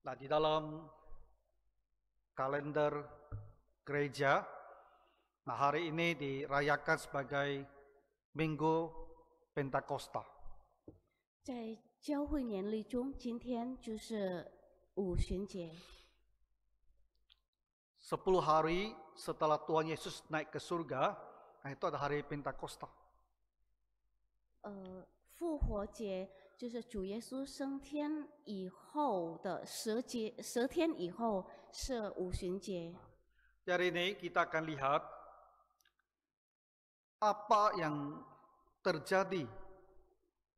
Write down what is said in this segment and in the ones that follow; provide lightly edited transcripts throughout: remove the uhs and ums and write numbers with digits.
Nah, di dalam kalender gereja, nah hari ini dirayakan sebagai Minggu Pentakosta. 在教会年历中，今天就是五旬节。10 hari setelah Tuhan Yesus naik ke surga, nah itu ada hari Pentakosta. 复活节就是主耶稣升天以后的10天以后是五旬节。 Hari ini kita akan lihat apa yang terjadi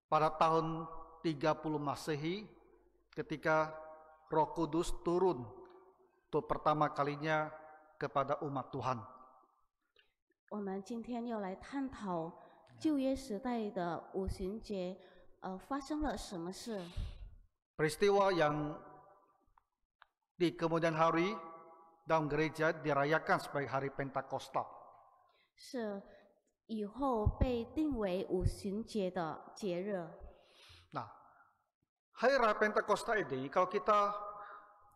pada tahun 30 Masehi ketika Roh Kudus turun untuk pertama kalinya kepada umat Tuhan. 我们今天要来探讨旧约时代的五旬节，发生了什么事？ Peristiwa yang di kemudian hari dalam gereja dirayakan sebagai hari Pentakosta. 是以后被定为五旬节的节日。 Nah, hari raya Pentakosta ini kalau kita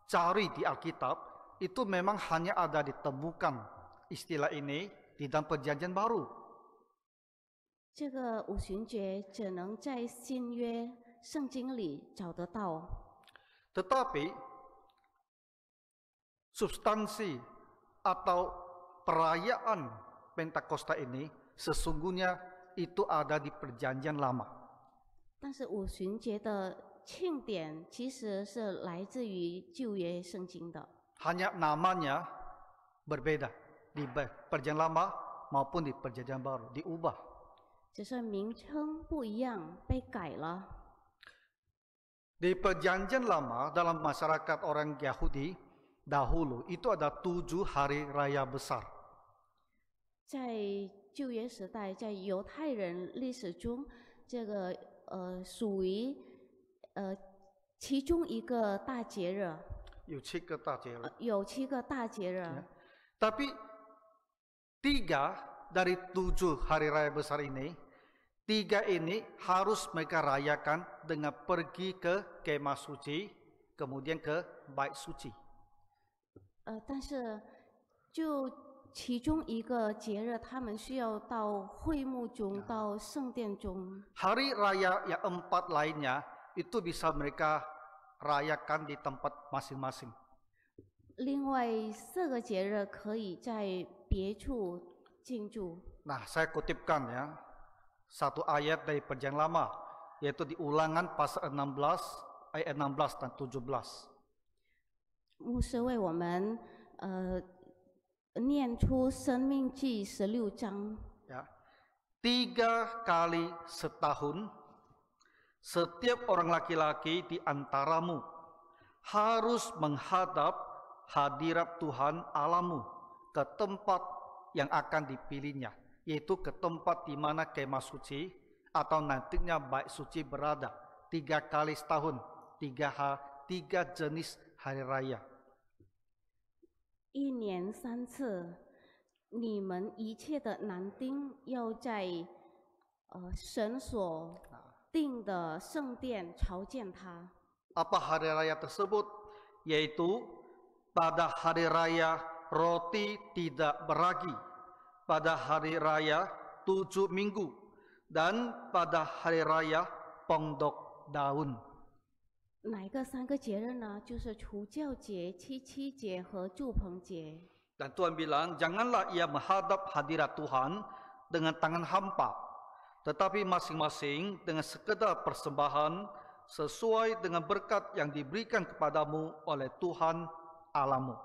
cari di Alkitab, itu memang hanya ada ditemukan istilah ini di dalam Perjanjian Baru. 这个五旬节只能在新约圣经里找得到， Tetapi substansi atau perayaan Pentakosta ini sesungguhnya itu ada di Perjanjian Lama. 但是五旬节的庆典其实是来自于旧约圣经的， Hanya namanya berbeda di Perjanjian Lama maupun di Perjanjian Baru, diubah. 只是名称不一样，被改了。 Di Perjanjian Lama dalam masyarakat orang Yahudi dahulu itu ada 7 hari raya besar. 在旧约时代，在犹太人历史中，这个属于其中一个大节日， 有7个大节日。有7个大节日。 Tapi 3 dari 7 hari raya besar ini, 3 ini harus mereka rayakan dengan pergi ke kemah suci, kemudian ke bait suci. 但是就其中一个节日，他们需要到会幕中，到圣殿中。 Hari raya yang 4 lainnya itu bisa mereka rayakan di tempat masing-masing. 另外4个节日可以在别处庆祝。 Nah, saya kutipkan ya satu ayat dari Perjanjian Lama, yaitu di Ulangan pasal 16 ayat 16 dan 17. 牧师为我们念出《生命记》16章。 Ya. 3 kali setahun setiap orang laki-laki di antaramu harus menghadap hadirat Tuhan Allahmu ke tempat yang akan dipilihnya, yaitu ke tempat di mana kemah suci atau nantinya bait suci berada. 3 kali setahun, 3 jenis hari raya. 1年3次，你们一切的男丁要在神所定的圣殿朝见他。 Apa hari raya tersebut? Yaitu pada hari raya roti tidak beragi, pada hari raya 7 minggu, dan pada hari raya pondok daun. 哪个3个节日呢？就是除酵节、七七节和祝棚节。 Dan Tuhan bilang, janganlah ia menghadap hadirat Tuhan dengan tangan hampa, tetapi masing-masing dengan sekedar persembahan sesuai dengan berkat yang diberikan kepadamu oleh Tuhan Allahmu.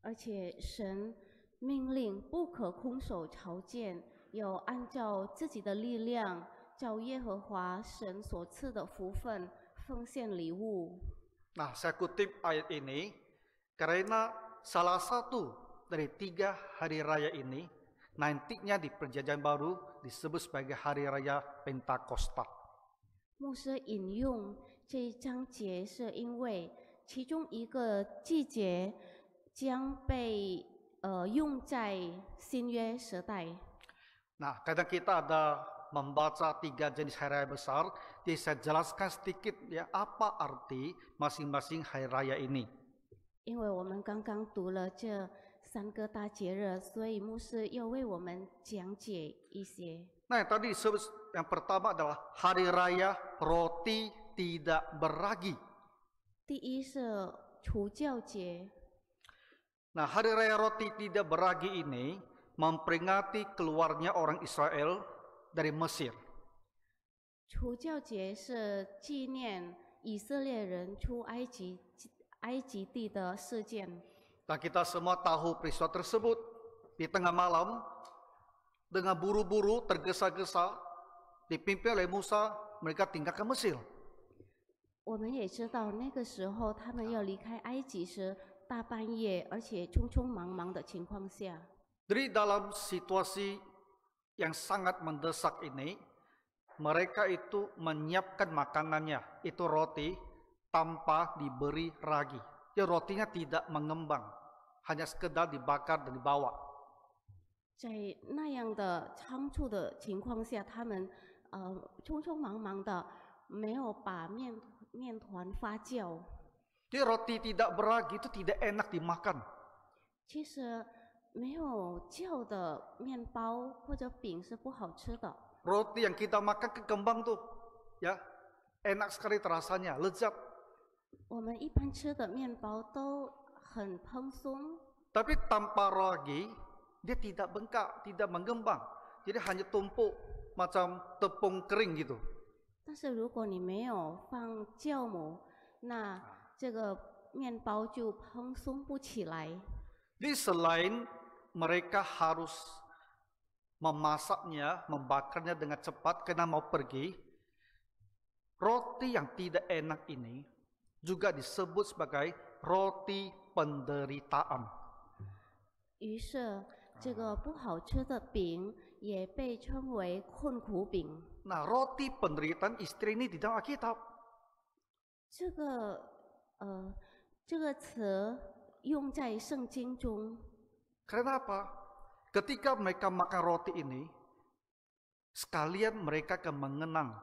而且神命令不可空手朝见，要按照自己的力量，照耶和华神所赐的福分奉献礼物。 Nah, saya kutip ayat ini karena salah satu dari 3 hari raya ini nantinya di Perjanjian Baru disebut sebagai hari raya Pentakosta. 牧师引用这一章节，是因为其中一个季节将被用在新约时代。 Nah, kadang kita ada membaca 3 jenis hari raya besar, jadi saya jelaskan sedikit ya apa arti masing-masing hari raya ini. 因为我们刚刚读了这3个大节日，所以牧师又为我们讲解一些。 Nah, tadi yang pertama adalah hari raya roti tidak beragi. 第一是除酵节， Nah, hari raya roti tidak beragi ini memperingati keluarnya orang Israel dari Mesir. 除酵节是纪念以色列人出埃及地的事件。 Dan kita semua tahu peristiwa tersebut. Di tengah malam, dengan buru-buru tergesa-gesa, dipimpin oleh Musa, mereka tinggalkan Mesir. 我们也知道，那个时候他们要离开埃及时，大半夜，而且匆匆忙忙的情况下， Jadi dalam situasi yang sangat mendesak ini, mereka itu menyiapkan makanannya, itu roti, tanpa diberi ragi. Ya, rotinya tidak mengembang, hanya sekedar dibakar dan dibawa. 在那样的仓促的情况下，他们匆匆忙忙的没有把面团发酵。 Jadi roti tidak beragi itu tidak enak dimakan. 其实没有酵的面包或者饼是不好吃的。 Roti yang kita makan kekembang tuh, ya enak sekali terasanya, lezat. 我们一般吃的面包都很蓬松， Tapi tanpa ragi, dia tidak bengkak, tidak mengembang. Jadi hanya tumpuk macam tepung kering gitu. 但是如果你没有放酵母，那这个面包就蓬松不起来。 Jadi selain mereka harus memasaknya, membakarnya dengan cepat karena mau pergi, roti yang tidak enak ini juga disebut sebagai roti penderitaan. 于是，这个不好吃的饼也被称为困苦饼。 Nah, roti penderitaan istri ini di dalam Alkitab. 这个词用在圣经中， Karena apa? Ketika mereka makan roti ini, sekalian mereka akan mengenang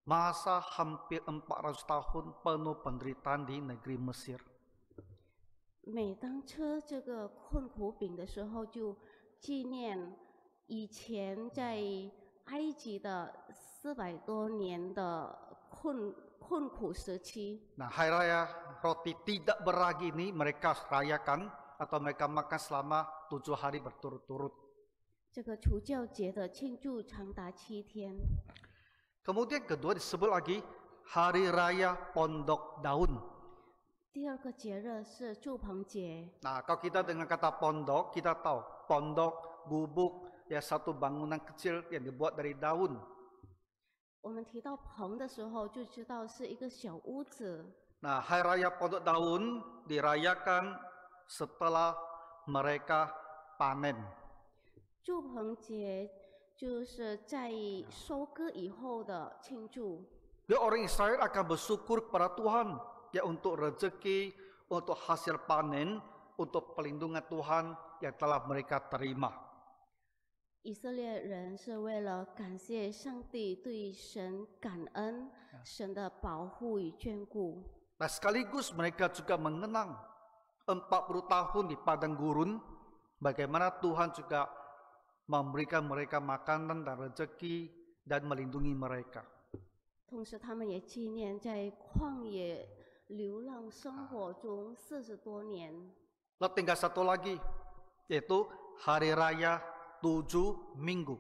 masa hampir 400 tahun penuh penderitaan di negeri Mesir. 每当吃这个困苦饼的时候，就纪念以前在埃及的400多年的困苦时期。 Nah, hari raya roti tidak beragi ini mereka rayakan atau mereka makan selama 7 hari berturut-turut. 这个除酵节的庆祝长达7天。 Kemudian kedua disebut lagi hari raya pondok daun. 第二个节日是祝棚节。 Nah, kalau kita dengan kata pondok, kita tahu pondok, gubuk, ya satu bangunan kecil yang dibuat dari daun. 我们提到棚的时候，就知道是一个小屋子。 Nah, hari raya pondok daun dirayakan setelah mereka panen. 祝棚节就是在收割以后的庆祝。 Jadi orang Israel akan bersyukur kepada Tuhan ya untuk rezeki, untuk hasil panen, untuk pelindungan Tuhan yang telah mereka terima. 以色列人是为了感谢上帝对神感恩，神的保护与眷顾。 Nah, sekaligus mereka juga mengenang 40 tahun di padang gurun, bagaimana Tuhan juga memberikan mereka makanan dan rezeki dan melindungi mereka. 同时，他们也纪念在旷野流浪生活中40多年。 Lalu tinggal satu lagi, yaitu hari raya 7 minggu.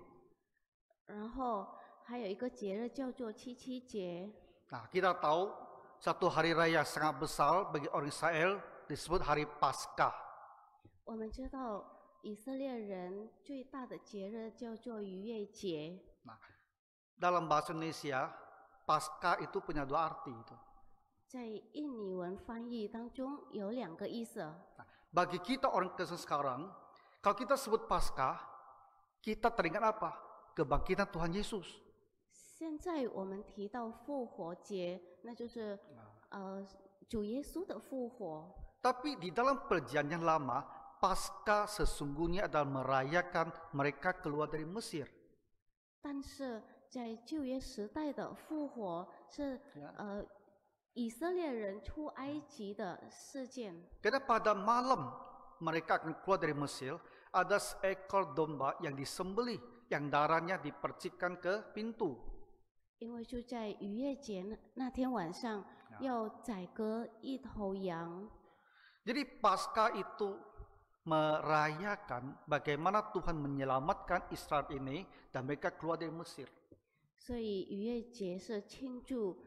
然后还有一个节日叫做七七节。 Nah, kita tahu satu hari raya sangat besar bagi orang Israel disebut hari Paskah. 我们知道以色列人最大的节日叫做逾越节。 Nah, dalam bahasa Indonesia, Paskah itu punya 2 arti itu. 在印尼文翻译当中有2个意思。 Nah, bagi kita orang Kristen sekarang, kalau kita sebut Paskah, kita teringat apa? Kebangkitan Tuhan Yesus. 现在我们提到复活节，那就是主耶稣的复活。 Tapi di dalam perjanjian lama, Paskah sesungguhnya adalah merayakan mereka keluar dari Mesir. 但是在旧约时代的复活是 Ya. 以色列人出埃及的事件。 Karena pada malam mereka akan keluar dari Mesir, ada seekor domba yang disembelih, yang darahnya dipercikkan ke pintu. 因为就在逾越节那天晚上，要宰割一头羊。 Jadi Paskah itu merayakan bagaimana Tuhan menyelamatkan Israel ini dan mereka keluar dari Mesir. 所以逾越节是庆祝，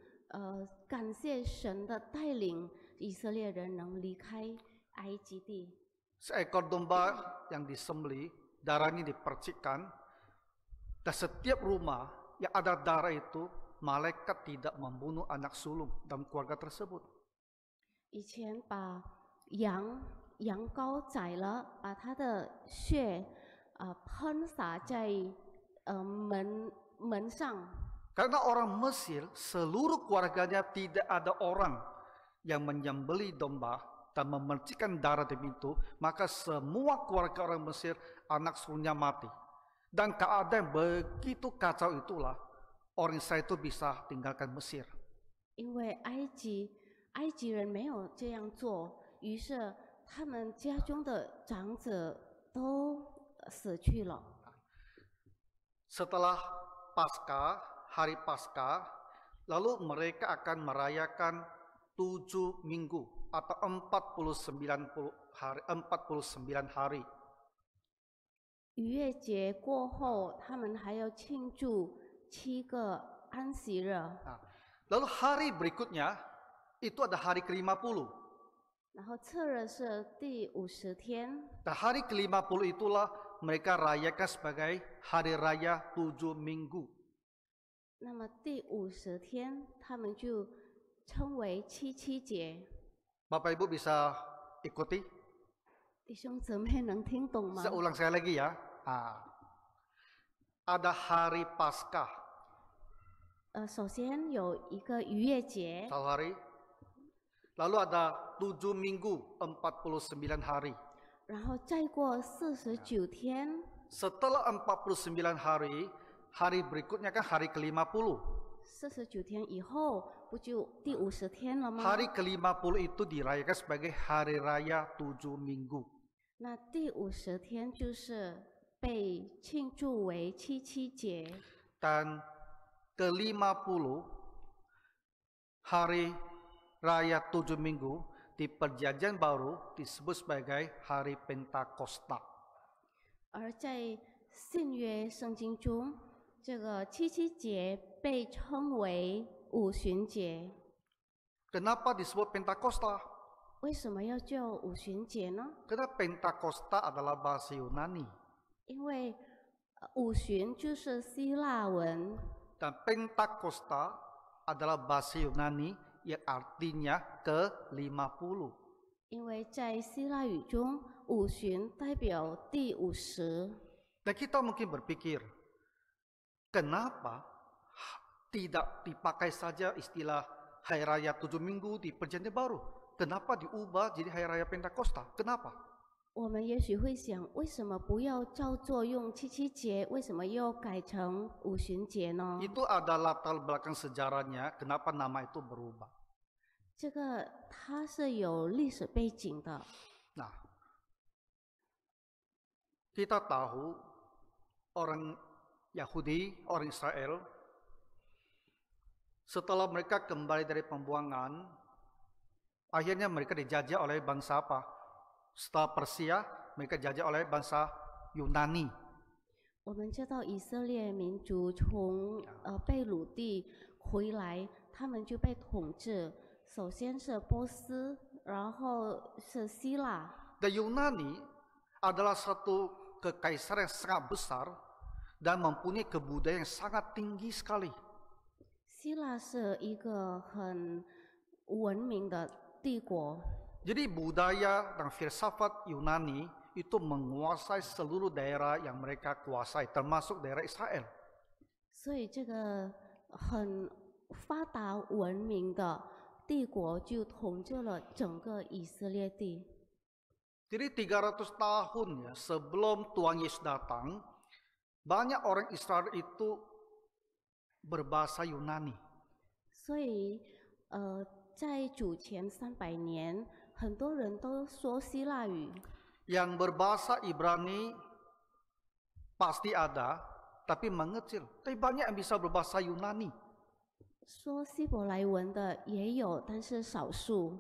感谢神的带领，以色列人能离开埃及地。 Seekor domba yang disembelih, darahnya dipercikkan, dan setiap rumah yang ada darah itu, malaikat tidak membunuh anak sulung dalam keluarga tersebut. 以前把羊羔宰了，把它的血喷洒在门上。 Karena orang Mesir, seluruh keluarganya tidak ada orang yang menyembelih domba dan memercikkan darah di pintu, maka semua keluarga orang Mesir, anak sulungnya mati. Dan keadaan begitu kacau itulah, orang Israel itu bisa tinggalkan Mesir. 因为埃及人没有这样做，于是他们家中的长者都死去了。 Setelah Paskah, hari Paskah, lalu mereka akan merayakan 7 minggu atau 49 hari. 逾越节过后，他们还要庆祝7个安息日。 Lalu hari berikutnya itu ada hari ke-50. 然后次日是第50天。 Dan hari ke-50 itulah mereka rayakan sebagai hari raya 7 minggu. 那么第50天，他们就称为七节。 Bapak Ibu bisa ikuti? 弟兄姊妹能听懂吗？ Saya ulang sekali lagi ya. Ada hari Paskah. 首先有一个逾越节， Satu hari. Lalu ada 7 minggu, 49 hari. 然后再过49天， Setelah 49 hari, hari berikutnya kan hari ke-50. 49天以后不就第50天了吗？ Hari ke-50 itu dirayakan sebagai hari raya 7 minggu. 那第50天就是被庆祝为七节。 Dan ke-50 hari raya 7 minggu di perjanjian baru disebut sebagai hari Pentakosta. 而在新约圣经中，这个七节被称为五旬节。 Kenapa disebut Pentakosta? 为什么要叫五旬节呢？ Karena Pentakosta adalah bahasa Yunani. 因为五旬就是希腊文， Dan Pentakosta adalah bahasa Yunani yang artinya ke-50. 因为在希腊语中，五旬代表第50。 Dan kita mungkin berpikir, kenapa tidak dipakai saja istilah Hari Raya 7 Minggu di Perjanjian Baru? Kenapa diubah jadi Hari Raya Pentakosta? Kenapa? 我们也许会想，为什么不要照做用七节？为什么又改成五旬节呢？ Itu ada latar belakang sejarahnya, kenapa nama itu berubah. 这个它是有历史背景的。 Nah, kita tahu orang Yahudi, orang Israel, setelah mereka kembali dari pembuangan, akhirnya mereka dijajah oleh bangsa apa? Setelah Persia, mereka dijajah oleh bangsa Yunani. 我们知道以色列民族从被掳地回来，他们就被统治，首先是波斯，然后是希腊。 Dan Yunani adalah satu kekaisaran yang sangat besar dan mempunyai kebudayaan yang sangat tinggi sekali. 希腊是一个很文明的帝国， Jadi budaya dan filsafat Yunani itu menguasai seluruh daerah yang mereka kuasai, termasuk daerah Israel. 所以这个很发达文明的帝国就统治了整个以色列地。 Jadi 300 tahun ya sebelum Tuhan Yesus datang, banyak orang Israel itu berbahasa Yunani. 所以，在主前300年，很多人都说希腊语。 Yang berbahasa Ibrani pasti ada, tapi mengecil. Tapi banyak yang bisa berbahasa Yunani. 说希伯来文的也有，但是少数。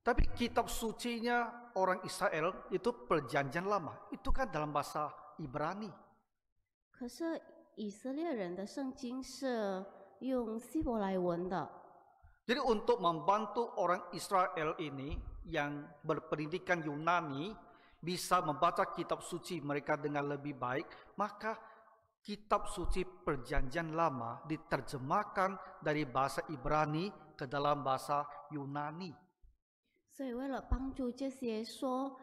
Tapi kitab sucinya orang Israel itu perjanjian lama. Itu kan dalam bahasa Ibrani. 可是以色列人的圣经是用希伯来文的。 Jadi untuk membantu orang Israel ini yang berpendidikan Yunani bisa membaca kitab suci mereka dengan lebih baik, maka kitab suci perjanjian lama diterjemahkan dari bahasa Ibrani ke dalam bahasa Yunani. 所以为了帮助这些说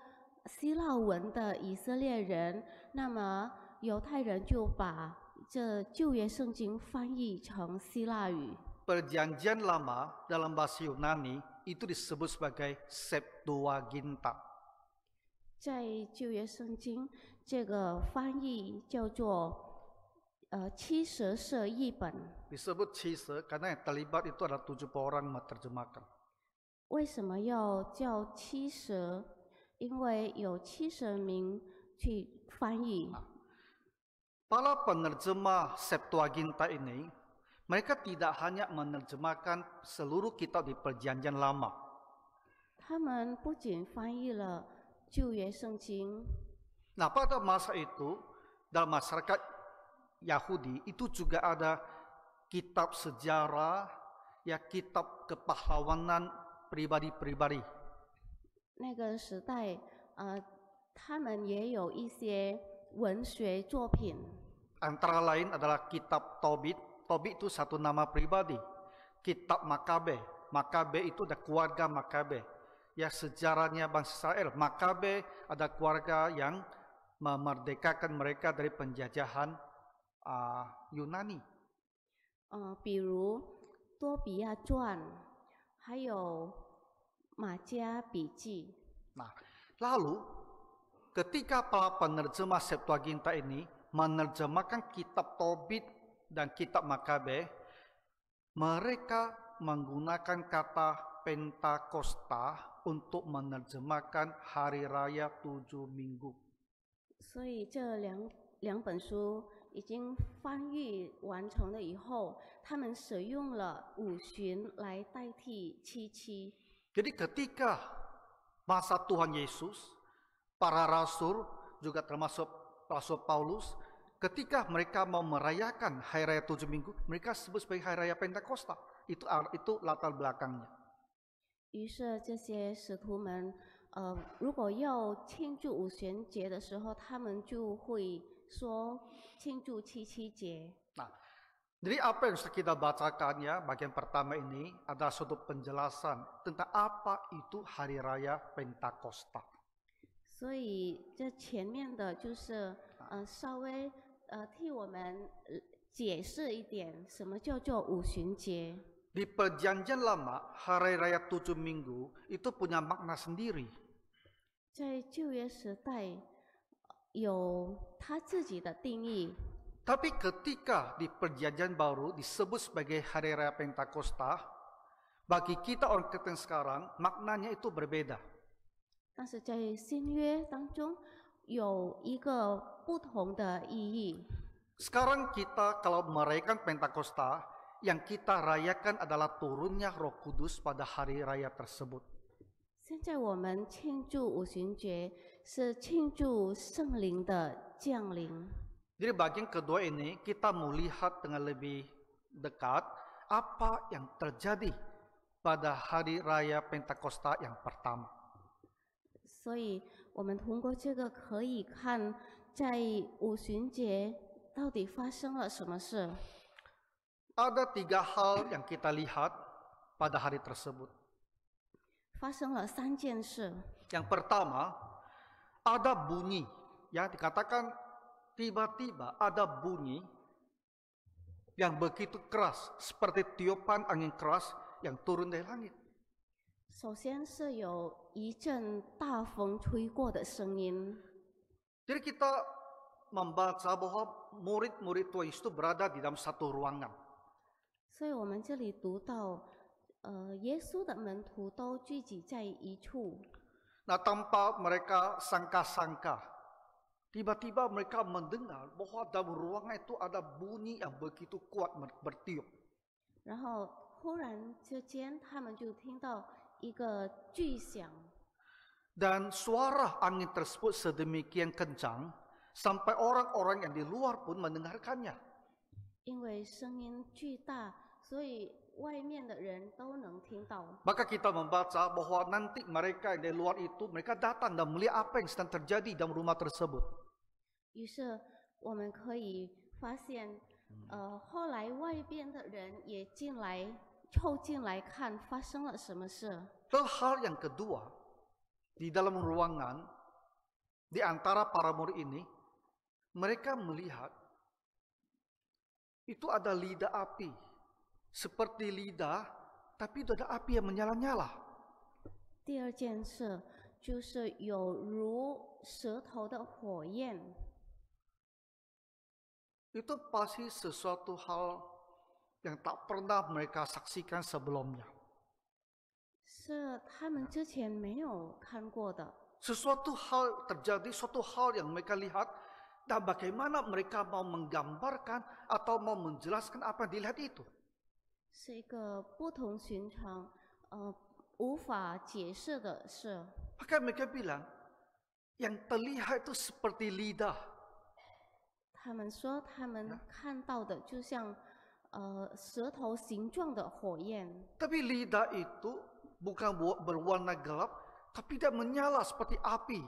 希腊文的以色列人，那么犹太人就把这旧约圣经翻译成希腊语。 Perjanjian lama dalam bahasa Yunani itu disebut sebagai Septuaginta. 在旧约圣经，这个翻译叫做七十舍译本。 Disebut Cise karena yang terlibat itu adalah 70 orang menerjemahkan. 为什么要叫七十？因为有70名去翻译。 Para penerjemah Septuaginta ini, mereka tidak hanya menerjemahkan seluruh kitab di perjanjian lama. 他们不仅翻译了旧约圣经， Nah, pada masa itu, dalam masyarakat Yahudi, itu juga ada kitab sejarah, ya kitab kepahlawanan pribadi-pribadi. 那个时代，他们也有一些文学作品， Antara lain adalah kitab Tobit. Tobit itu satu nama pribadi. Kitab Makabe. Makabe itu ada keluarga Makabe. Ya sejarahnya bangsa Israel. Makabe ada keluarga yang memerdekakan mereka dari penjajahan Yunani. 比如多比亚传，还有马加笔记。 Nah, lalu ketika para penerjemah Septuaginta ini menerjemahkan kitab Tobit dan kitab Makabe, mereka menggunakan kata Pentakosta untuk menerjemahkan hari raya 7 minggu. 所以这两本书已经翻译完成了以后，他们使用了五旬来代替七七。 Jadi ketika masa Tuhan Yesus, para rasul juga termasuk Rasul Paulus, ketika mereka mau merayakan hari raya 7 minggu, mereka sebut sebagai hari raya Pentakosta. Itu latar belakangnya. 于是这些使徒们，如果要庆祝五旬节的时候，他们就会说庆祝七七节。 Nah, jadi apa yang sudah kita bacakan ya, bagian pertama ini adalah suatu penjelasan tentang apa itu hari raya Pentakosta. 所以这前面的就是稍微替我们解释一点，什么叫做五旬节。 Di perjanjian lama, hari raya 7 minggu itu punya makna sendiri. 在旧约时代有他自己的定义， Tapi ketika di perjanjian baru disebut sebagai hari raya Pentakosta, bagi kita orang Kristen sekarang maknanya itu berbeda. 但是在新约当中有一个不同的意义。 Sekarang kita kalau merayakan Pentakosta, yang kita rayakan adalah turunnya Roh Kudus pada hari raya tersebut. 现在我们庆祝五旬节，是庆祝圣灵的降临。 Jadi bagian kedua ini kita melihat dengan lebih dekat apa yang terjadi pada hari raya Pentakosta yang pertama. 所以我们通过这个可以看，在五旬节到底发生了什么事。 Ada 3 hal yang kita lihat pada hari tersebut. 发生了3件事。 Yang pertama, ada bunyi. Ya, dikatakan tiba-tiba ada bunyi yang begitu keras, seperti tiupan angin keras yang turun dari langit. 首先是有一阵大风吹过的声音。 Jadi kita membaca bahwa murid-murid Tuhan Yesus itu berada di dalam satu ruangan. 所以我们这里读到，耶稣的门徒都聚集在一处。 Nah, tanpa mereka sangka-sangka, tiba-tiba mereka mendengar bahwa dalam ruangan itu ada bunyi yang begitu kuat bertiup. 然后忽然之间，他们就听到一个巨响， Dan suara angin tersebut sedemikian kencang sampai orang-orang yang di luar pun mendengarkannya. 因为声音巨大，所以外面的人都能听到。 Maka kita membaca bahwa nanti mereka yang di luar itu, mereka datang dan melihat apa yang sedang terjadi dalam rumah tersebut. 于是我们可以发现，后来外边的人也凑进来看发生了什么事。 Dan hal yang kedua, di dalam ruangan, di antara para murid ini, mereka melihat itu ada lidah api. Seperti lidah, tapi itu ada api yang menyala-nyala. 第二件事就是有如舌头的火焰， Itu pasti sesuatu hal yang tak pernah mereka saksikan sebelumnya. 是他们之前没有看过的。 Sesuatu hal terjadi, suatu hal yang mereka lihat, dan bagaimana mereka mau menggambarkan atau mau menjelaskan apa yang dilihat itu. 是一个不同寻常，无法解释的事。 Maka mereka bilang, yang terlihat itu seperti lidah. 他们说他们看到的就像舌头形状的火焰， Tapi lidah itu bukan berwarna gelap, tapi dia menyala seperti api.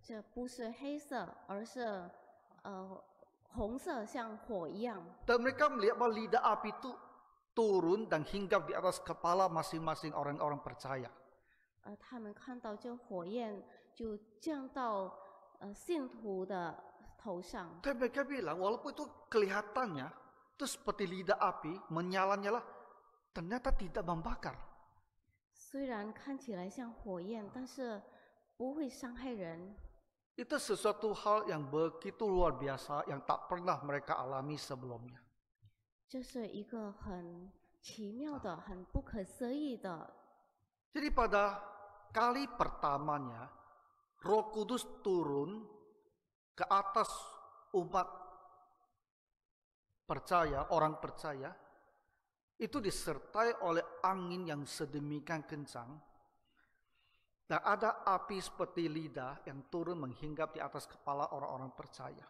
这不是黑色，而是红色，像火一样。 Dan mereka melihat bahwa lidah api itu turun dan hinggap di atas kepala masing-masing orang-orang percaya. 而他们看到这火焰就降到信徒的头上。 Dan mereka bilang, walaupun itu kelihatannya itu seperti lidah api, menyala-nyala, ternyata tidak membakar. 虽然看起来像火焰，但是不会伤害人。 Itu sesuatu hal yang begitu luar biasa yang tak pernah mereka alami sebelumnya. 这是一个很奇妙的、很不可思议的。 Jadi pada kali pertamanya, Roh Kudus turun ke atas umat percaya, orang percaya, itu disertai oleh angin yang sedemikian kencang, dan ada api seperti lidah yang turun menghinggap di atas kepala orang-orang percaya.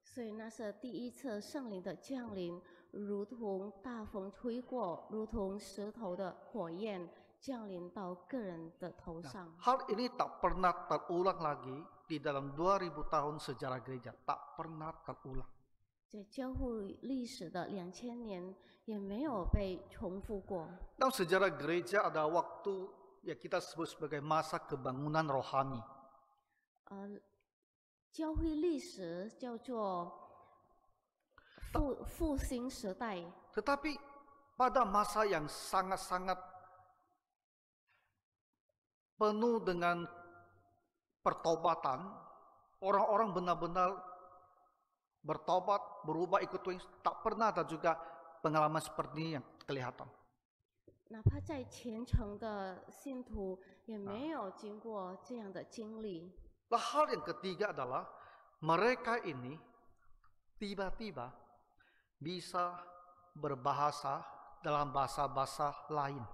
所以那是第一次圣灵的降临，如同大风吹过，如同石头的火焰降临到个人的头上。 Hal ini tak pernah terulang lagi di dalam 2000 tahun sejarah gereja, tak pernah terulang. 在教会历史的2000年也没有被重复过。 Dalam sejarah gereja ada waktu yang kita sebut sebagai masa kebangunan rohani. 教会历史叫做复兴时代， Tetapi pada masa yang sangat-sangat penuh dengan pertobatan, orang-orang benar-benar bertobat, berubah ikut Tuhan, tak pernah ada juga pengalaman seperti ini yang kelihatan. 哪怕在虔诚的信徒也没有经过这样的经历。 Nah, hal yang ketiga adalah mereka ini tiba-tiba bisa berbahasa dalam bahasa-bahasa lain.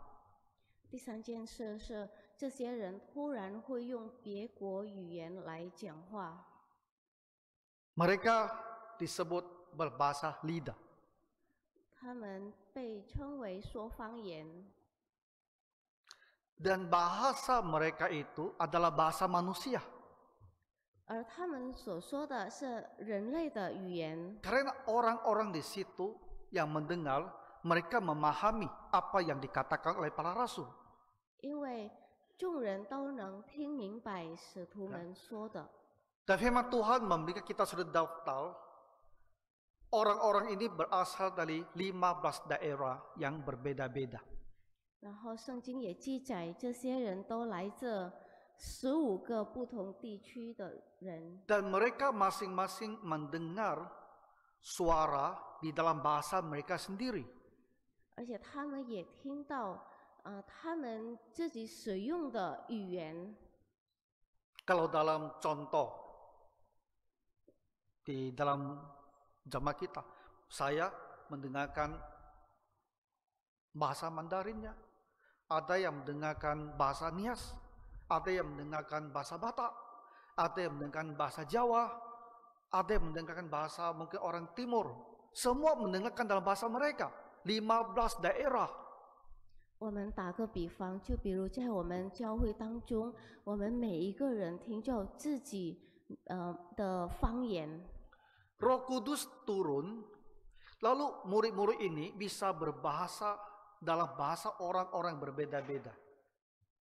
第三件事是，这些人突然会用别国语言来讲话， Mereka disebut berbahasa lidah. 他们被称为说方言， Dan bahasa mereka itu adalah bahasa manusia. 而他们所说的是人类的语言， Karena orang-orang di situ yang mendengar, mereka memahami apa yang dikatakan oleh para rasul. 因为众人都能听明白使徒们说的。 Dan firman Tuhan memberikan kita sudah daftar, orang-orang ini berasal dari 15 daerah yang berbeda-beda. 然后圣经也记载，这些人都来自15个不同地区的人， Dan mereka masing-masing mendengar suara di dalam bahasa mereka sendiri. 而且他们也听到他们自己使用的语言。 Kalau dalam contoh di dalam jamaah kita, saya mendengarkan bahasa Mandarinnya, ada yang mendengarkan bahasa Nias, ada yang mendengarkan bahasa Batak, ada yang mendengarkan bahasa Jawa, ada yang mendengarkan bahasa mungkin orang Timur. Semua mendengarkan dalam bahasa mereka. 15 daerah. 我们打个比方，就比如在我们教会当中，我们每一个人听就自己的方言。 Roh Kudus turun, lalu murid-murid ini bisa berbahasa dalam bahasa orang-orang berbeda-beda.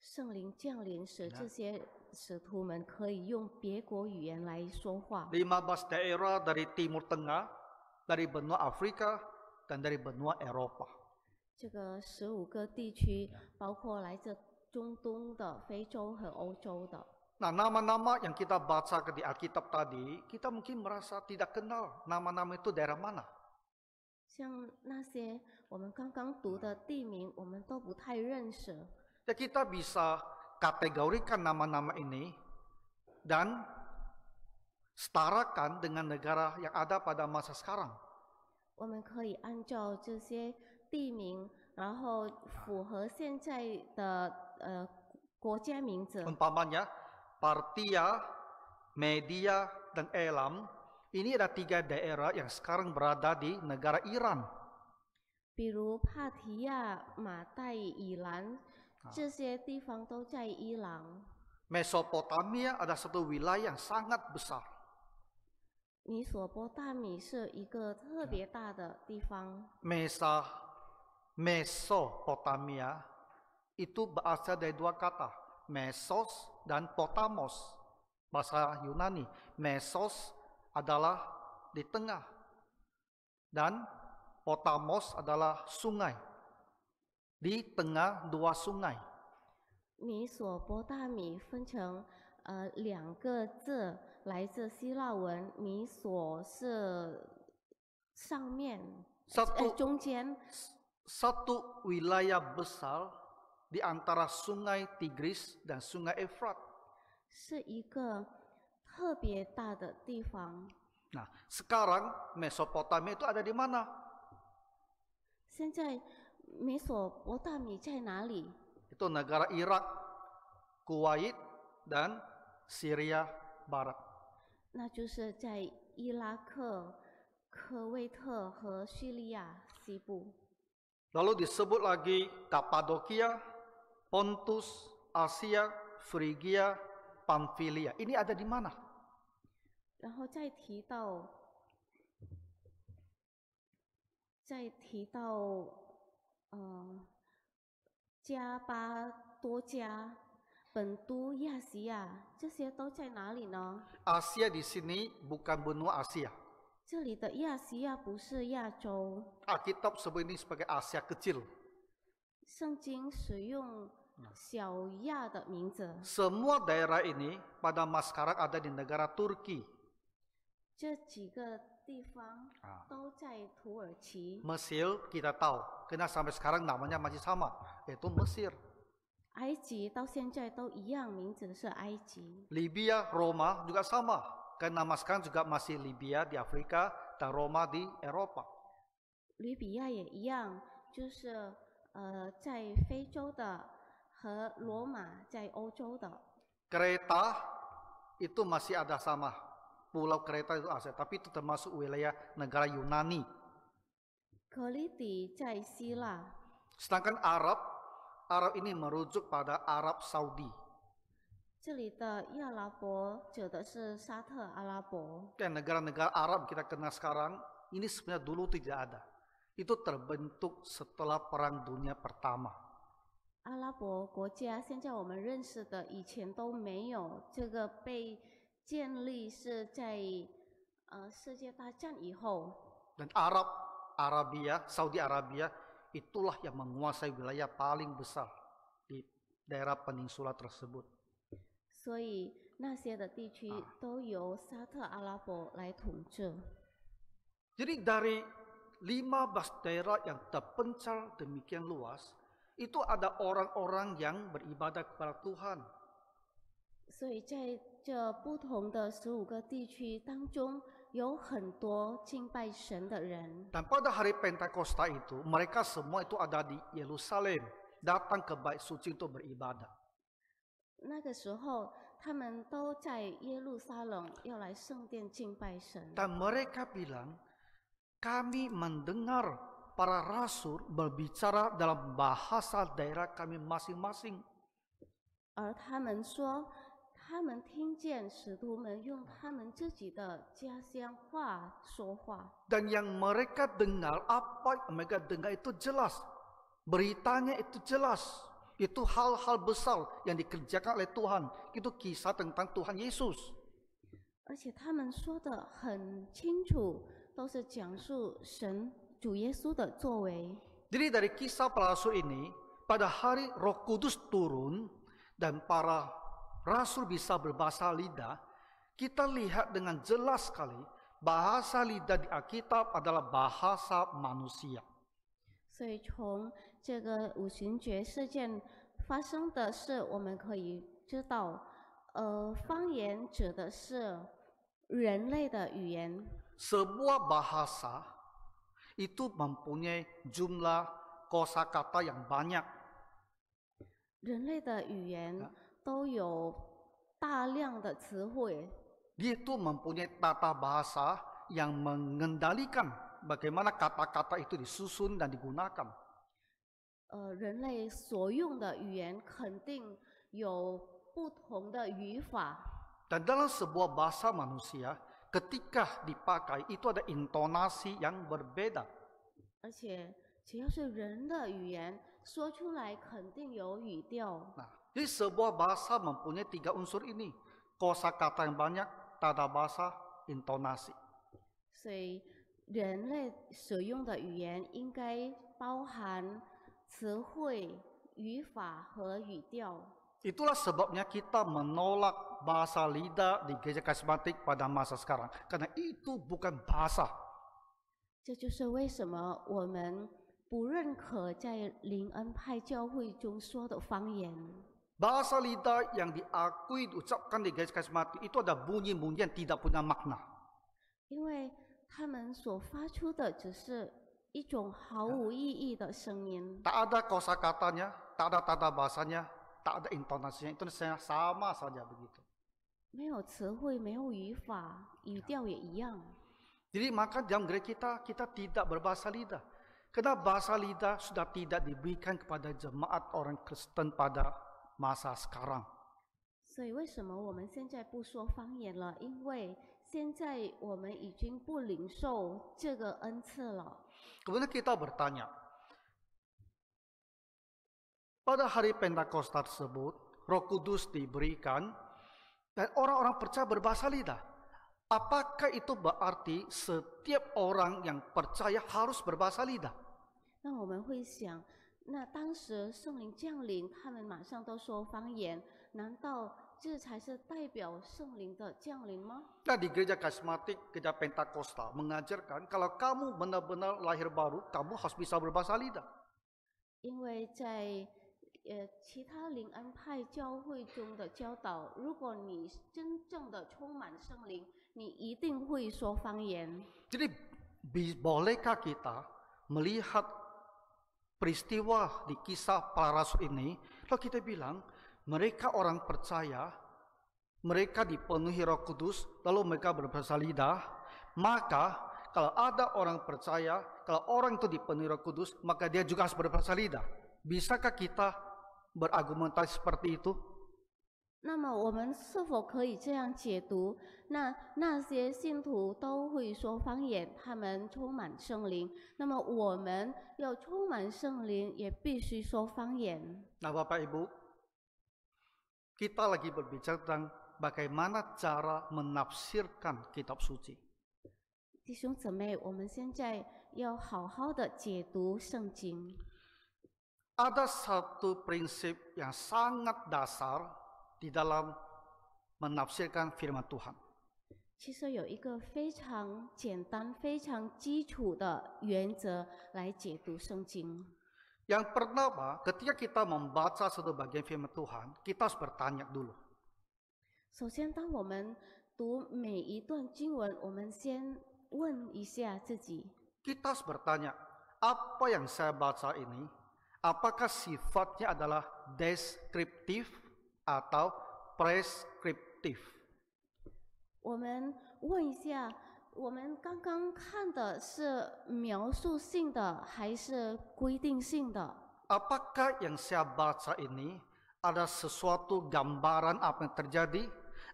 圣灵降临，使这些使徒们可以用别国语言来说话。 15 daerah dari Timur Tengah, dari benua Afrika, dan dari benua Eropa. 这个15个地区包括来自中东的、非洲和欧洲的。 Nah, nama-nama yang kita baca di Alkitab tadi, kita mungkin merasa tidak kenal nama-nama itu daerah mana. 像那些我们刚刚读的地名，我们都不太认识。 Ya, kita bisa kategorikan nama-nama ini dan setarakan dengan negara yang ada pada masa sekarang. 我们可以按照这些地名，然后符合现在的国家名字。 Umpamanya Partia, Media, dan Elam. Ini ada 3 daerah yang sekarang berada di negara Iran. 比如帕提亚、马代、以兰，这些地方都在伊朗。 Mesopotamia ada satu wilayah yang sangat besar. 米索波大米是一个特别大的地方。 Mesopotamia itu berasal dari 2 kata, Mesos dan Potamos. Bahasa Yunani, Mesos adalah di tengah dan Potamos adalah sungai. Di tengah 2 sungai. 米索波大米分成2个字，来自希腊文，米索是上面，中间。 Satu wilayah besar di antara sungai Tigris dan sungai Efrat. 是一个特别大的地方。 Nah, sekarang Mesopotamia itu ada di mana? 现在米索波大米在哪里？ Itu negara Irak, Kuwait, dan Syria Barat. 那就是在伊拉克、科威特和叙利亚西部。 Lalu disebut lagi Kapadokia, Pontus, Asia, Frigia, Pamfilia. Ini ada di mana? 然后再提到加巴多加、本都亚细亚，这些都在哪里呢？ Asia di sini bukan benua Asia. 这里的亚细亚不是亚洲。 Alkitab sebut ini sebagai Asia kecil. 圣经使用小亚的名字。 Semua daerah ini pada masa sekarang ada di negara Turki. 这几个地方都在土耳其。 Mesir kita tahu, karena sampai sekarang namanya masih sama, yaitu Mesir. 埃及到现在都一样，名字是埃及。 Libya, Roma juga sama, karena nama sekarang juga masih Libya di Afrika dan Roma di Eropa. 吕比亚也一样，就是在非洲的和罗马在欧洲的。 Kreta itu masih ada sama, Pulau Kreta itu Asia, tapi itu termasuk wilayah negara Yunani. 可里底在希腊， Sedangkan Arab ini merujuk pada Arab Saudi. 这里的亚拉伯指的是沙特阿拉伯。 Dan negara-negara Arab kita kenal sekarang, ini sebenarnya dulu tidak ada. Itu terbentuk setelah Perang Dunia Pertama. 阿拉伯国家现在我们认识的以前都没有，这个被建立是在世界大战以后。 Dan Saudi Arabia, itulah yang menguasai wilayah paling besar di daerah peninsula tersebut. 所以那些的地区都由沙特阿拉伯来统治。Jadi dari 15 daerah yang terpencar demikian luas, itu ada orang-orang yang beribadah kepada Tuhan. 所以在这不同的15个地区当中，有很多敬拜神的人。 Dan pada hari Pentakosta itu, mereka semua itu ada di Yerusalem, datang ke bait suci untuk beribadah. 那个时候，他们都在耶路撒冷要来圣殿敬拜神。 Dan mereka bilang, kami mendengar para rasul berbicara dalam bahasa daerah kami masing-masing. 而他们说，他们听见使徒们用他们自己的家乡话说话。 Dan yang mereka dengar, apa yang mereka dengar itu jelas. Beritanya itu jelas. Itu hal-hal besar yang dikerjakan oleh Tuhan. Itu kisah tentang Tuhan Yesus. 而且他们说的很清楚，都是讲述神主耶稣的作为。 Jadi dari kisah para rasul ini, pada hari Roh Kudus turun dan para rasul bisa berbahasa lidah, kita lihat dengan jelas sekali bahasa lidah di Alkitab adalah bahasa manusia. 所以从这个五旬节事件发生的事，我们可以知道，方言指的是人类的语言。 Sebuah bahasa itu mempunyai jumlah kosakata yang banyak. 人类的语言都有大量的词汇， Dia itu mempunyai tata bahasa yang mengendalikan bagaimana kata-kata itu disusun dan digunakan. 人类所用的语言肯定有不同的语法。 Dan dalam sebuah bahasa manusia, ketika dipakai itu ada intonasi yang berbeda. 而且只要是人的语言，说出来肯定有语调。 Nah, jadi sebuah bahasa mempunyai 3 unsur ini. Kosakata yang banyak, tata bahasa, intonasi. 所以人类使用的语言应该包含词汇、语法和语调。 Itulah sebabnya kita menolak bahasa lidah di gereja karismatik pada masa sekarang. Karena itu bukan bahasa. 这就是为什么我们不认可在灵恩派教会中说的方言。 Bahasa lidah yang diakui diucapkan di gereja karismatik itu ada bunyi-bunyi yang tidak punya makna. 因为他们所发出的只是一种毫无意义的声音， Tak ada kosakatanya, tak ada tata bahasanya, tak ada intonasinya. Itu sama saja begitu. 没有词汇，没有语法，语调也一样。 Jadi maka dalam gereja kita tidak berbahasa lidah. Karena bahasa lidah sudah tidak diberikan kepada jemaat orang Kristen pada masa sekarang. 所以为什么我们现在不说方言了？因为现在我们已经不领受这个恩赐了。 Kemudian kita bertanya, pada hari Pentakosta tersebut, Roh Kudus diberikan dan orang-orang percaya berbahasa lidah. Apakah itu berarti setiap orang yang percaya harus berbahasa lidah? 那我们会想，那当时圣灵降临，他们马上都说方言，难道这才是代表圣灵的降临吗？ Nah, di gereja karismatik, gereja Pentakosta mengajarkan kalau kamu benar-benar lahir baru, kamu harus bisa berbahasa lidah. 因为在其他灵恩派教会中的教导，如果你真正的充满圣灵，你一定会说方言。 Jadi bolehkah kita melihat peristiwa di kisah para rasul ini, lalu kita bilang mereka orang percaya, mereka dipenuhi Roh Kudus, lalu mereka berbahasa lidah, maka kalau ada orang percaya, kalau orang itu dipenuhi Roh Kudus, maka dia juga harus berbahasa lidah. Bisakah kita berargumentasi seperti itu? 那么我们是否可以这样解读？那些信徒都会说方言，他们充满圣灵。那么我们要充满圣灵，也必须说方言。 Nah, Bapak Ibu, kita lagi berbicara tentang bagaimana cara menafsirkan kitab suci. 弟兄姊妹，我们现在要好好的解读圣经。 Ada satu prinsip yang sangat dasar di dalam menafsirkan firman Tuhan. 其实有一个非常简单、非常基础的原则来解读圣经。 Yang pertama, ketika kita membaca satu bagian firman Tuhan, kita harus bertanya dulu. 首先，当我们读每一段经文，我们先问一下自己， Kita harus bertanya, apa yang saya baca ini, apakah sifatnya adalah deskriptif atau preskriptif? 我们问一下，我们刚刚看的是描述性的还是规定性的？ Apakah yang saya baca ini ada sesuatu gambaran apa yang terjadi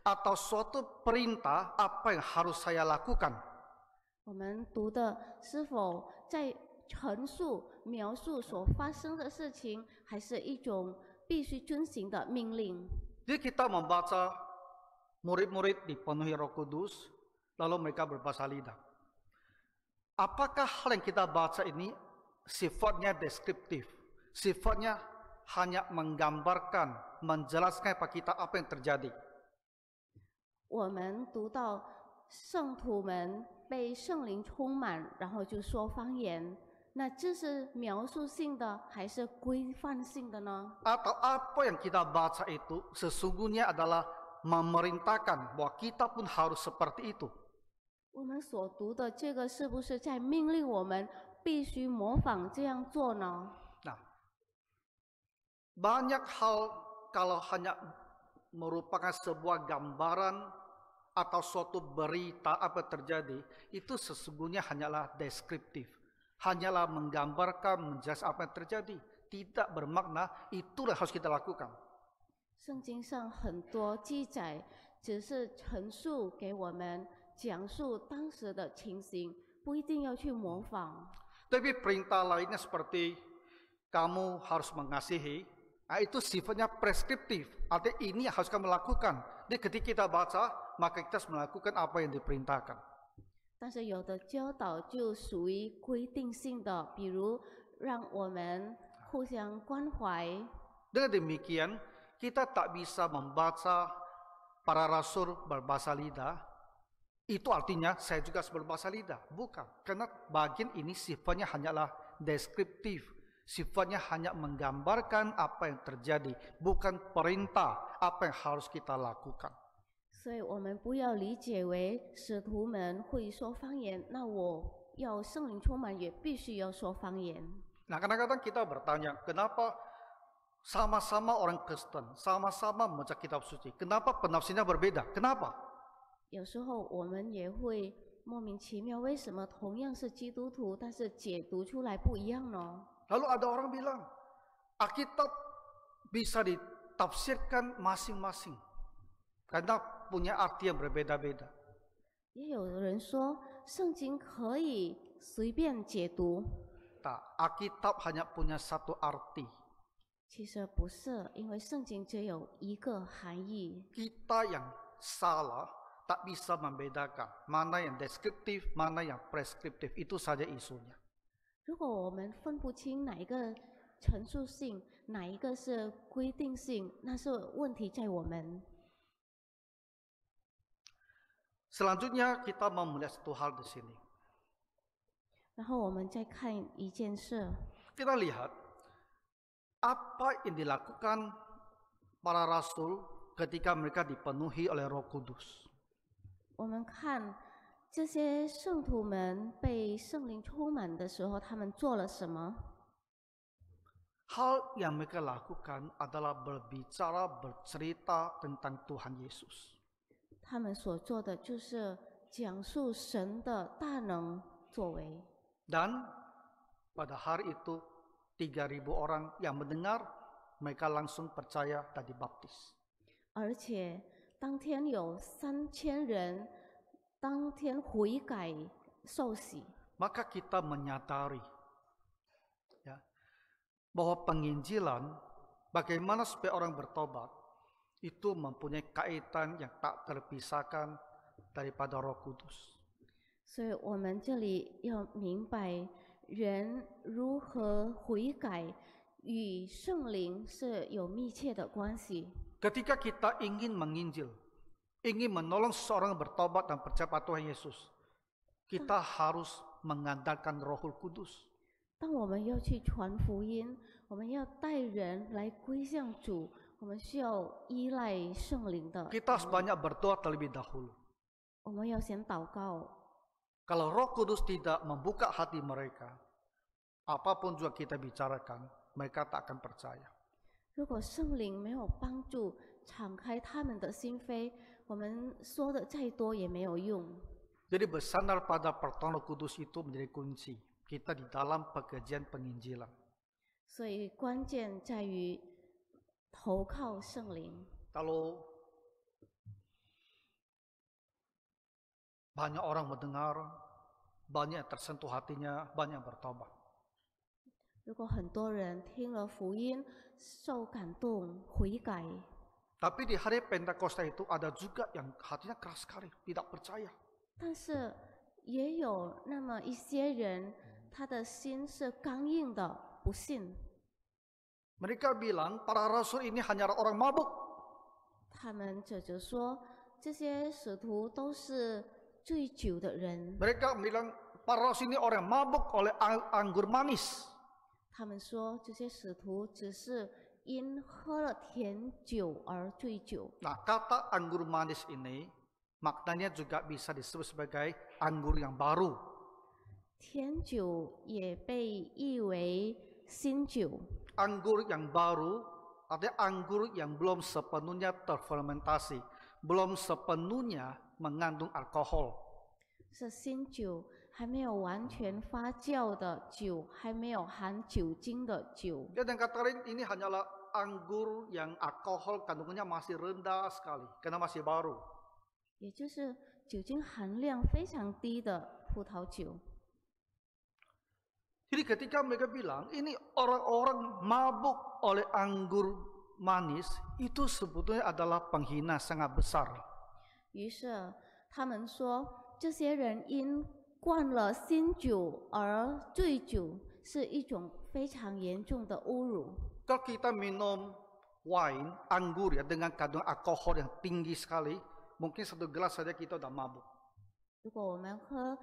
atau suatu perintah apa yang harus saya lakukan? 我们读的是否在陈述、描述所发生的事情，还是一种必须遵行的命令？ Jadi kita membaca murid-murid dipenuhi Roh Kudus, lalu mereka berbahasa lidah. Apakah hal yang kita baca ini sifatnya deskriptif? Sifatnya hanya menggambarkan, menjelaskan kepada kita apa yang terjadi. 我们读到圣徒们被圣灵充满，然后就说方言，那这是描述性的还是规范性的呢？ Atau apa yang kita baca itu sesungguhnya adalah memerintahkan bahwa kita pun harus seperti itu. 我们所读的这个是不是在命令我们必须模仿这样做呢？ Nah, banyak hal kalau hanya merupakan sebuah gambaran atau suatu berita apa terjadi, itu sesungguhnya hanyalah deskriptif. Hanyalah menggambarkan, menjelaskan apa yang terjadi. Tidak bermakna, itulah yang harus kita lakukan. 圣经上很多记载只是陈述给我们，讲述当时的情形，不一定要去模仿。 Tapi perintah lainnya seperti kamu harus mengasihi, itu sifatnya preskriptif. Artinya ini yang harus kamu lakukan. Jadi ketika kita baca, maka kita harus melakukan apa yang diperintahkan. 但是有的教导就属于规定性的，比如让我们互相关怀。 Dengan demikian, kita tak bisa membaca para rasul berbahasa lidah. Itu artinya saya juga harus berbahasa lidah. Bukan. Karena bagian ini sifatnya hanyalah deskriptif. Sifatnya hanya menggambarkan apa yang terjadi. Bukan perintah apa yang harus kita lakukan. 所以我们不要理解为使徒们会说方言，那我要圣灵充满也必须要说方言。 Nah, kadang-kadang kita bertanya, kenapa sama-sama orang Kristen, sama-sama membaca kitab suci, kenapa penafsirnya berbeda? Kenapa? 有时候我们也会莫名其妙，为什么同样是基督徒，但是解读出来不一样呢？ Lalu ada orang bilang, Alkitab bisa ditafsirkan masing-masing karena punya arti yang berbeda-beda. 也有人说，圣经可以随便解读， Tak, Alkitab hanya punya satu arti. 其实不是，因为圣经只有一个含义。 Kita yang salah tak bisa membedakan mana yang deskriptif, mana yang preskriptif. Itu saja isunya. 如果我们分不清哪一个陈述性，哪一个是规定性，那是问题在我们。 Selanjutnya kita mau melihat satu hal di sini. 然后我们再看一件事， Kita lihat apa yang dilakukan para rasul ketika mereka dipenuhi oleh Roh Kudus. 我们看这些圣徒们被圣灵充满的时候，他们做了什么？ Hal yang mereka lakukan adalah berbicara, bercerita tentang Tuhan Yesus. 他们所做的就是讲述神的大能作为。 Dan pada hari itu 3.000 orang yang mendengar, mereka langsung percaya dan dibaptis. 而且当天有3000人当天悔改受洗。 Maka kita menyadari ya, bahwa penginjilan, bagaimana supaya orang bertobat, itu mempunyai kaitan yang tak terpisahkan daripada Roh Kudus. 所以我们这里要明白，人如何悔改与圣灵是有密切的关系。 Ketika kita ingin menginjil, ingin menolong seseorang bertobat dan percaya pada Tuhan Yesus, kita harus mengandalkan Rohul Kudus. 当我们要去传福音，我们要带人来归向主，我们需要依赖圣灵的。 Kita harus banyak berdoa terlebih dahulu. 我们要先祷告。 Kalau Roh Kudus tidak membuka hati mereka, apapun juga kita bicarakan, mereka tak akan percaya. 如果圣灵没有帮助敞开他们的心扉，我们说的再多也没有用。 Jadi bersandar pada pertolongan Roh Kudus itu menjadi kunci kita di dalam pekerjaan penginjilan. 所以关键在于投靠圣灵。 Kalau banyak orang mendengar, banyak yang tersentuh hatinya, banyak yang bertobat. 如果很多人听了福音，受感动悔改， Tapi di hari Pentakosta itu ada juga yang hatinya keras sekali, tidak percaya. 但是也有那么一些人，他的心是刚硬的，不信。 Mereka bilang para rasul ini hanyalah orang mabuk. 他们指着说，这些使徒都是醉酒的人。 Mereka bilang para rasul ini orang mabuk oleh anggur manis. 他们说，这些使徒只是因喝了甜酒而醉酒。 Nah, kata anggur manis ini maknanya juga bisa disebut sebagai anggur yang baru. 甜酒也被译为新酒。 Anggur yang baru artinya anggur yang belum sepenuhnya terfermentasi, belum sepenuhnya mengandung alkohol. 是新酒，还没有完全发酵的酒，还没有含酒精的酒。 Dan kata lain ini hanyalah anggur yang alkohol kandungannya masih rendah sekali karena masih baru. 也就是酒精含量非常低的葡萄酒。 Jadi ketika mereka bilang ini orang-orang mabuk oleh anggur manis, itu sebetulnya adalah penghina sangat besar. 于是他们说，这些人因灌了新酒而醉酒，是一种非常严重的侮辱。 Kalau kita minum wine, anggur ya dengan kandungan alkohol yang tinggi sekali, mungkin satu gelas saja kita udah mabuk. 如果我们喝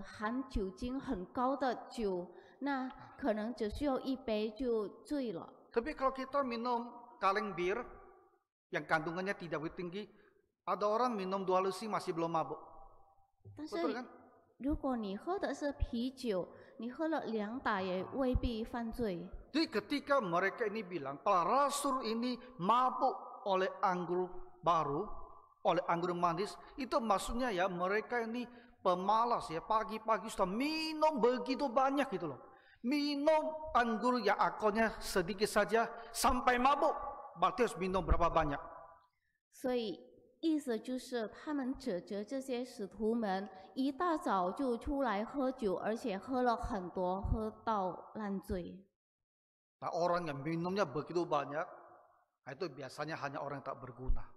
含酒精很高的酒，那可能只需要一杯就醉了。 Tapi kalau kita minum kaleng bir yang kandungannya tidak begitu tinggi, ada orang minum 2 lusin masih belum mabuk. 但是 Betul kan? 如果你喝的是啤酒，你喝了2打也未必犯罪。 Jadi ketika mereka ini bilang para rasul ini mabuk oleh anggur baru, oleh anggur manis, itu maksudnya ya mereka ini pemalas ya, pagi-pagi sudah minum begitu banyak gitu loh. Minum anggur yang alkoholnya sedikit saja sampai mabuk, berarti harus minum berapa banyak. 所以意思就是他们指责这些使徒们一大早就出来喝酒，而且喝了很多，喝到烂醉。 Nah, orang yang minumnya begitu banyak, itu biasanya hanya orang yang tak berguna.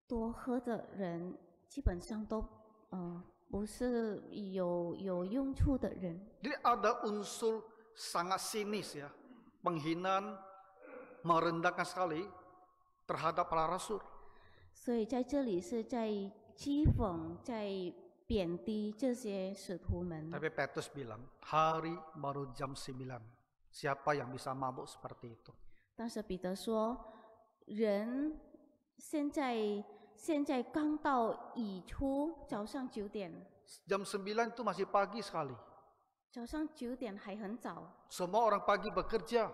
多喝的人基本上都不是有用处的人。 Jadi ada unsur sangat sinis ya, penghinaan, merendahkan sekali terhadap para rasul. 所以在这里是在讥讽、在贬低这些使徒们。 Tapi Petrus bilang, hari baru jam 9. Siapa yang bisa mabuk seperti itu? 但是彼得说，人现在刚到已出，早上9点， Jam 9 itu masih pagi sekali. 早上9点还很早， Semua orang pagi bekerja.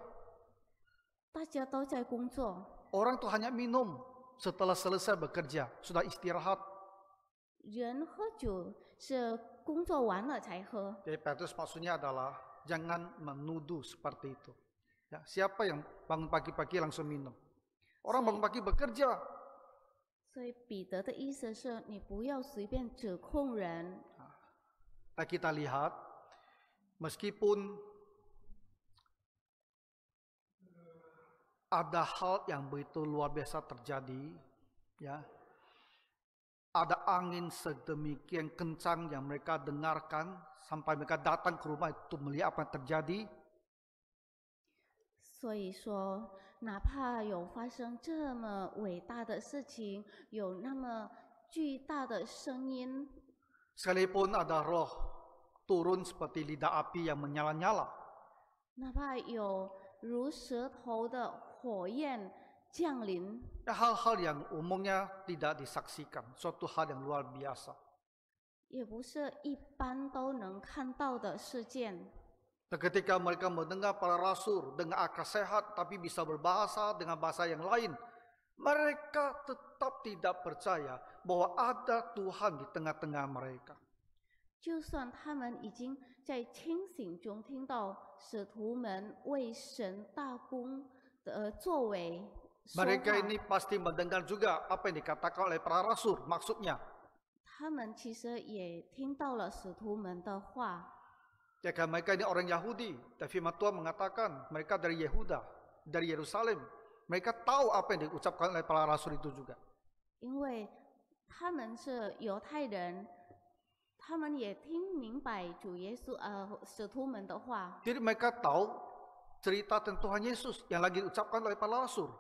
大家都在工作。 Orang tuh hanya minum setelah selesai bekerja, sudah istirahat. 人喝酒是工作完了才喝。 Jadi Petrus maksudnya adalah jangan menuduh seperti itu. Ya, siapa yang bangun pagi-pagi langsung minum? Orang bangun pagi bekerja. 所以彼得的意思是你不要随便指控人。 Nah, kita lihat, meskipun ada hal yang begitu luar biasa terjadi, ya, ada angin sedemikian kencang yang mereka dengarkan sampai mereka datang ke rumah itu melihat apa yang terjadi. 所以说，哪怕有发生这么伟大的事情，有那么巨大的声音， sekalipun ada roh turun seperti lidah api yang menyala-nyala, 哪怕有如舌头的火焰降临， hal-hal yang umumnya tidak disaksikan, suatu hal yang luar biasa. 也不是一般都能看到的事件。 Dan ketika mereka mendengar para rasul dengan akal sehat tapi bisa berbahasa dengan bahasa yang lain, mereka tetap tidak percaya bahwa ada Tuhan di tengah-tengah mereka. 就算他们已经在清醒中听到使徒们为神大功的作为说 Mereka 话， ini pasti mendengar juga apa yang dikatakan oleh para rasul, maksudnya. 他们其实也听到了使徒们的话。 Ya kan mereka ini orang Yahudi, dan firman Tuhan mengatakan mereka dari Yehuda, dari Yerusalem. Mereka tahu apa yang diucapkan oleh para rasul itu juga. 因为他们是犹太人，他们也听明白主耶稣使徒们的话， Jadi mereka tahu cerita tentang Tuhan Yesus yang lagi diucapkan oleh para rasul.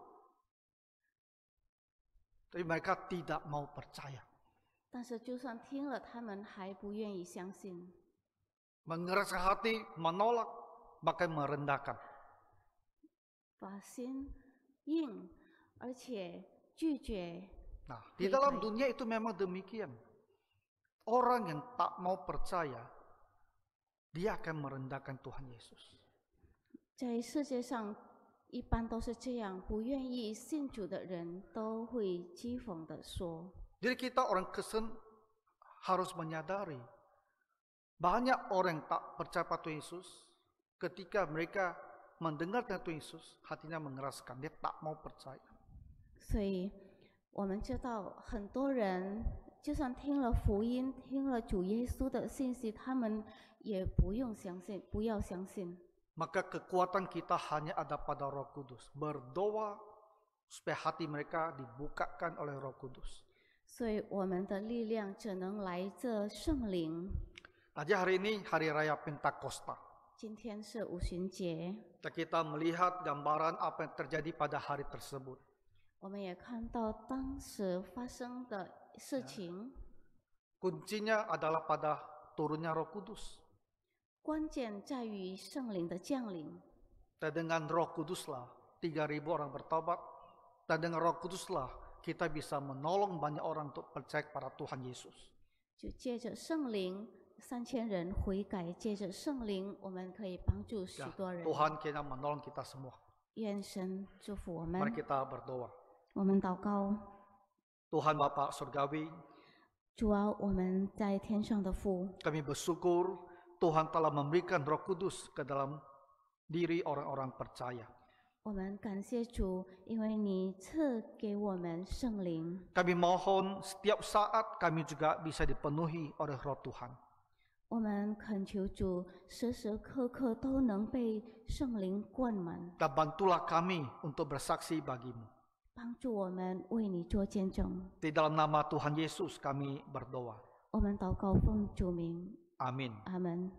Tapi mereka tidak mau percaya. 但是就算听了，他们还不愿意相信， Mengeraskan hati, menolak, bahkan merendahkan. 把心硬，而且拒绝。 Nah, di dalam dunia itu memang demikian. Orang yang tak mau percaya, dia akan merendahkan Tuhan Yesus. 在世界上，一般都是这样，不愿意信主的人都会讥讽的说。 Jadi kita orang Kristen harus menyadari banyak orang yang tak percaya pada Tuhan Yesus, ketika mereka mendengar tentang Tuhan Yesus, hatinya mengeraskan, dia tak mau percaya. 所以我们知道，很多人就算听了福音，听了主耶稣的信息，他们也不用相信，不要相信。 Maka kekuatan kita hanya ada pada Roh Kudus. Berdoa supaya hati mereka dibukakan oleh Roh Kudus. 所以我们的力量只能来自圣灵。 Jadi hari ini hari raya Pentakosta. 今天是五旬节， Dan kita melihat gambaran apa yang terjadi pada hari tersebut. 我们也看到当时发生的事情。 Kuncinya adalah pada turunnya Roh Kudus. 关键在于圣灵的降临。 Dan dengan Roh Kuduslah 3.000 orang bertobat. Dan dengan Roh Kuduslah kita bisa menolong banyak orang untuk percaya kepada Tuhan Yesus. 就借着圣灵，3000人悔改，借着圣灵，我们可以帮助许 Ya, 多人。 Tuhan kena menolong kita semua. 愿神祝福我 Mari 们。 kita berdoa. 我们祷告， Tuhan Bapa Surgawi, 主啊，我们在天上的父， kami bersyukur Tuhan telah memberikan Roh Kudus ke dalam diri orang-orang percaya. 我们感谢主，因为你赐给我们圣灵。 Kami mohon setiap saat kami juga bisa dipenuhi oleh Roh Tuhan. 我们恳求主，时时刻刻都能被圣灵灌满， Dan bantulah kami untuk bersaksi bagimu. 帮助我们为你做见证。 Di dalam nama Tuhan Yesus kami berdoa. 我们祷告奉主名， Amin. 阿门。